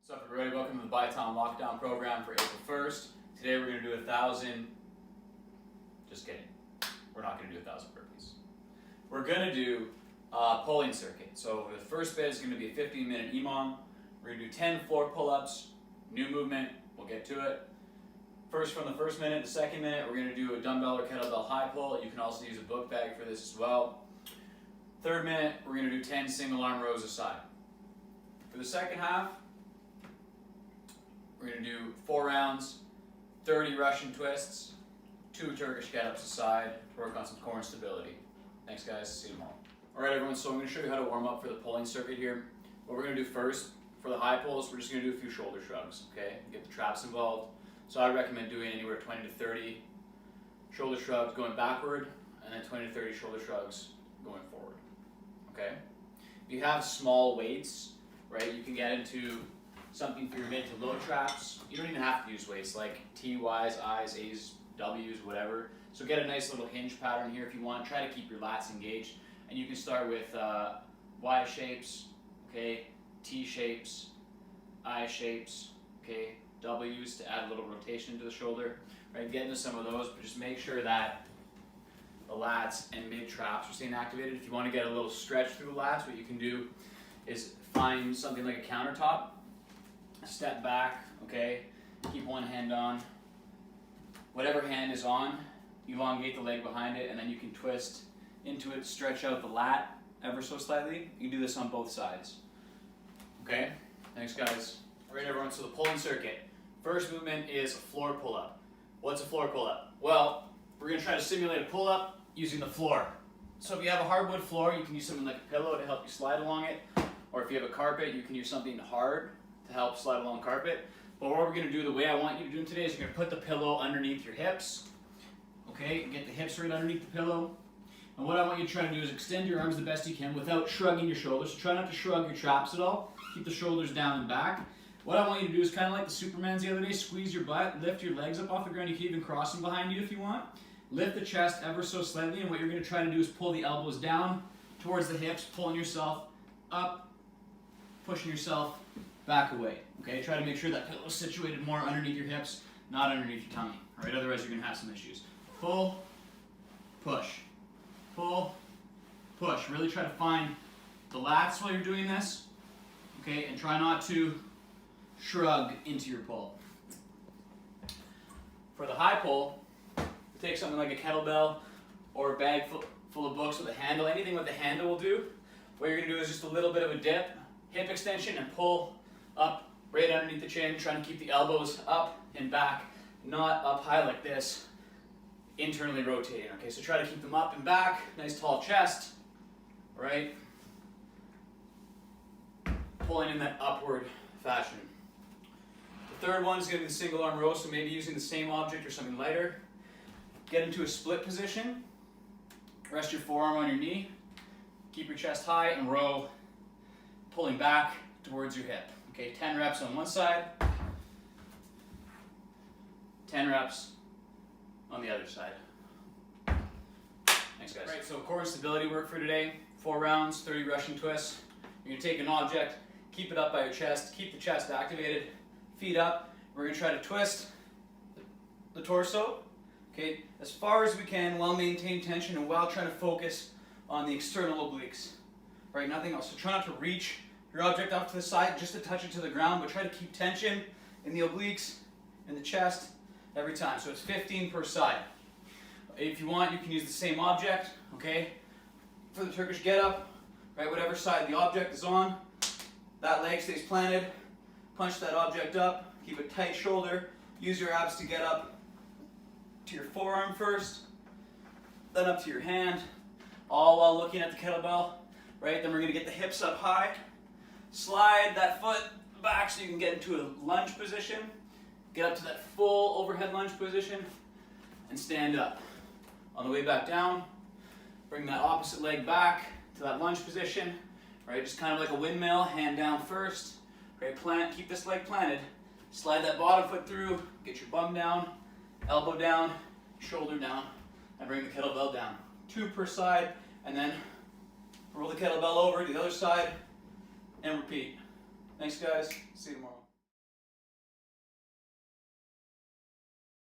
What's up, everybody? Welcome to the Bytown Lockdown Program for April 1st. Today we're going to do 1,000. Just kidding. We're not going to do 1,000 burpees. We're going to do a pulling circuit. So the first bit is going to be a 15-minute EMOM. We're going to do 10 floor pull-ups, new movement. We'll get to it. First, from the first minute, the second minute, we're going to do a dumbbell or kettlebell high pull. You can also use a book bag for this as well. Third minute, we're going to do 10 single arm rows aside. For the second half, we're going to do 4 rounds, 30 Russian twists, 2 Turkish Get Ups aside, work on some core and stability. Thanks, guys. See you tomorrow. Alright, everyone, so I'm going to show you how to warm up for the pulling circuit here. What we're going to do first, for the high pulls, we're just going to do a few shoulder shrugs, okay? Get the traps involved. So I recommend doing anywhere 20 to 30 shoulder shrugs going backward, and then 20 to 30 shoulder shrugs going forward, okay? If you have small weights, right, you can get into something for your mid to low traps. You don't even have to use weights like TYs, I's, A's, W's, whatever. So get a nice little hinge pattern here if you want. Try to keep your lats engaged. And you can start with Y shapes, okay, T shapes, I shapes, okay, W's to add a little rotation to the shoulder. Right, get into some of those, but just make sure that the lats and mid traps are staying activated. If you want to get a little stretch through the lats, what you can do is find something like a countertop. Step back, okay, keep one hand on. Whatever hand is on, elongate the leg behind it, and then you can twist into it, stretch out the lat ever so slightly. You can do this on both sides. Okay, thanks, guys. All right, everyone, so the pulling circuit. First movement is a floor pull-up. What's a floor pull-up? Well, we're going to try to simulate a pull-up using the floor. So if you have a hardwood floor, you can use something like a pillow to help you slide along it. Or if you have a carpet, you can use something hard to help slide along carpet. But what we're going to do, the way I want you to do it today, is you're going to put the pillow underneath your hips. Okay, get the hips right underneath the pillow. And what I want you to try to do is extend your arms the best you can without shrugging your shoulders. So try not to shrug your traps at all. Keep the shoulders down and back. What I want you to do is kind of like the Supermans the other day, squeeze your butt, lift your legs up off the ground. You can even cross them behind you if you want. Lift the chest ever so slightly, and what you're going to try to do is pull the elbows down towards the hips, pulling yourself up, pushing yourself back away. Okay, try to make sure that pillow is situated more underneath your hips, not underneath your tummy. All right, otherwise you're going to have some issues. Pull, push, pull, push. Really try to find the lats while you're doing this. Okay, and try not to shrug into your pull. For the high pull, take something like a kettlebell or a bag full of books with a handle. Anything with a handle will do. What you're going to do is just a little bit of a dip, hip extension, and pull up right underneath the chin, trying to keep the elbows up and back, not up high like this, internally rotating. Okay, so try to keep them up and back, nice tall chest, right? Pulling in that upward fashion. The third one is going to be the single arm row, so maybe using the same object or something lighter. Get into a split position, rest your forearm on your knee, keep your chest high and row, pulling back towards your hip. Okay, 10 reps on one side, 10 reps on the other side. Thanks, guys. All right, so core and stability work for today. 4 rounds, 30 Russian twists. You're going to take an object, keep it up by your chest, keep the chest activated, feet up. We're going to try to twist the torso, okay, as far as we can while maintaining tension and while trying to focus on the external obliques. Right, nothing else. So try not to reach your object off to the side just to touch it to the ground, but try to keep tension in the obliques and the chest every time. So it's 15 per side. If you want, you can use the same object, okay? For the Turkish Get Up, right, whatever side the object is on, that leg stays planted, punch that object up, keep a tight shoulder, use your abs to get up to your forearm first, then up to your hand, all while looking at the kettlebell, right? Then we're going to get the hips up high, slide that foot back so you can get into a lunge position, get up to that full overhead lunge position, and stand up. On the way back down, bring that opposite leg back to that lunge position, right? Just kind of like a windmill, hand down first, right? Plant, keep this leg planted, slide that bottom foot through, get your bum down, elbow down, shoulder down, and bring the kettlebell down. 2 per side, and then roll the kettlebell over to the other side, and repeat. Thanks, guys. See you tomorrow.